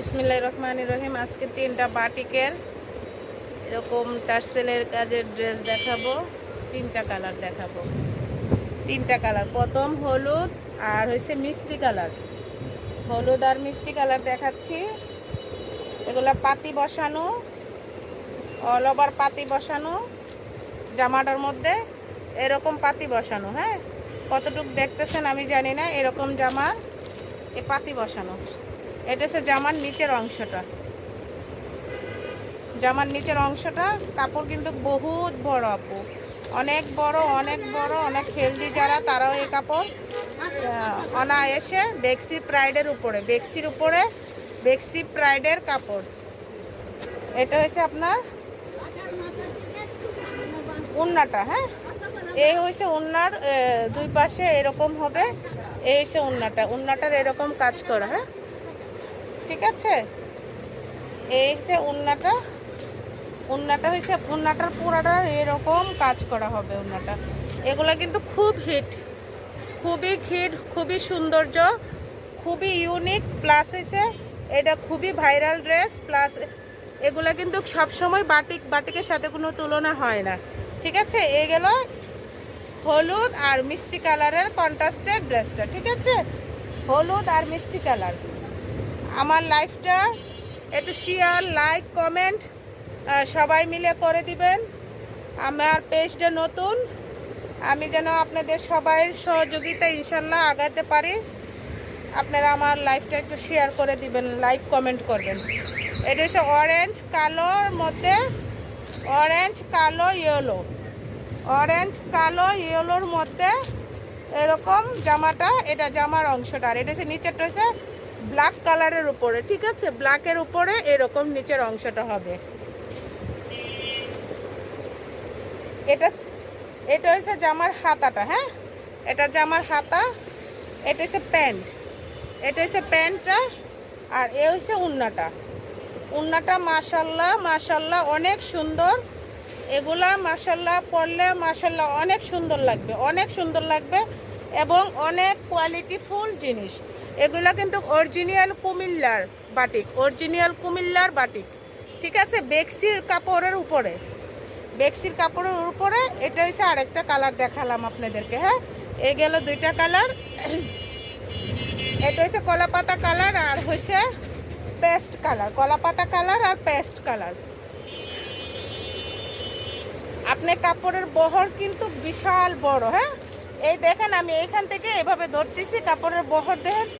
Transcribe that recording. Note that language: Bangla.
বিসমিল্লাহির রহমানির রহিম। আজকে 3টা বাটিকের এরকম টার্সেলের কাজের ড্রেস দেখাবো। 3টা কালার দেখাবো। 3টা কালার, প্রথম হলুদ আর হচ্ছে মিষ্টি কালার। হলুদ আর মিষ্টি কালার দেখাচ্ছি। এগুলা পাতি বসানো, অল ওভার পাতি বসানো জামাটার মধ্যে, এরকম পাতি বসানো। হ্যাঁ, কতটুকু দেখতেছেন আমি জানি না। এরকম জামা এ পাতি বসানো। এটা হচ্ছে জামার নিচের অংশটা। জামার নিচের অংশটা কাপড় কিন্তু বহুত বড় আপু, অনেক বড় অনেক বড়। অনেক হেলদি যারা, তারাও এই কাপড় অনায়াসে বেক্সি প্রাইডের উপরে, বেক্সির উপরে, বেক্সি প্রাইডের কাপড়। এটা হচ্ছে আপনার উন্নাটা। হ্যাঁ, এই হচ্ছে উন্নার দুই পাশে এরকম হবে। এই হচ্ছে উন্নাটা, উন্নাটার এরকম কাজ করা। হ্যাঁ, ঠিক আছে। এই হচ্ছে উন্নাটা, উন্নাটা হচ্ছে উন্নাটার পুরাটা এরকম কাজ করা হবে উন্নাটা। এগুলো কিন্তু খুব হিট, খুবই হিট, খুবই সৌন্দর্য, খুবই ইউনিক। প্লাস হয়েছে এটা খুবই ভাইরাল ড্রেস। প্লাস এগুলা কিন্তু সবসময় বাটিকের সাথে কোনো তুলনা হয় না। ঠিক আছে, এই গেল হলুদ আর মিষ্টি কালারের কন্ট্রাস্টের ড্রেসটা। ঠিক আছে, হলুদ আর মিষ্টি কালার। আমার লাইফটা একটু শেয়ার, লাইক, কমেন্ট সবাই মিলে করে দিবেন। আমার পেজটা নতুন, আমি যেন আপনাদের সবাই সহযোগিতা ইনশাল্লাহ আগাতে পারি। আপনারা আমার লাইফটা একটু শেয়ার করে দিবেন, লাইক কমেন্ট করবেন। এটা হচ্ছে অরেঞ্জ কালোর মধ্যে, অরেঞ্জ কালো ইয়েলো, অরেঞ্জ কালো ইয়েলোর মধ্যে এরকম জামাটা। এটা জামার অংশটা। আর এটা হচ্ছে নিচেরটা হচ্ছে ব্ল্যাক কালারের উপরে। ঠিক আছে, ব্ল্যাকের উপরে এরকম নিচের অংশটা হবে। এটা এটা হচ্ছে জামার হাতাটা। হ্যাঁ, এটা জামার হাতা। এটা হচ্ছে প্যান্ট, এটা হচ্ছে প্যান্টটা। আর এ হচ্ছে উন্নাটা। উন্নাটা মাশাল্লাহ মাশাল্লাহ অনেক সুন্দর। এগুলা মাশাল্লাহ পরলে মাশাল্লাহ অনেক সুন্দর লাগবে, অনেক সুন্দর লাগবে এবং অনেক কোয়ালিটিফুল জিনিস। এগুলা কিন্তু অরিজিনাল কুমিল্লার বাটিক, অরিজিনাল কুমিল্লার বাটিক। ঠিক আছে, বেক্সির কাপড়ের উপরে, বেক্সির কাপড়ের উপরে। এটা হচ্ছে আরেকটা কালার দেখালাম আপনাদেরকে। হ্যাঁ, এই গেল 2টা কালার। এটা হচ্ছে কলাপাতা কালার আর হচ্ছে পেস্ট কালার, কলাপাতা কালার আর পেস্ট কালার। আপনার কাপড়ের বহর কিন্তু বিশাল বড়। হ্যাঁ, এই দেখেন আমি এইখান থেকে এভাবে ধরতেছি, কাপড়ের বহর দেখেন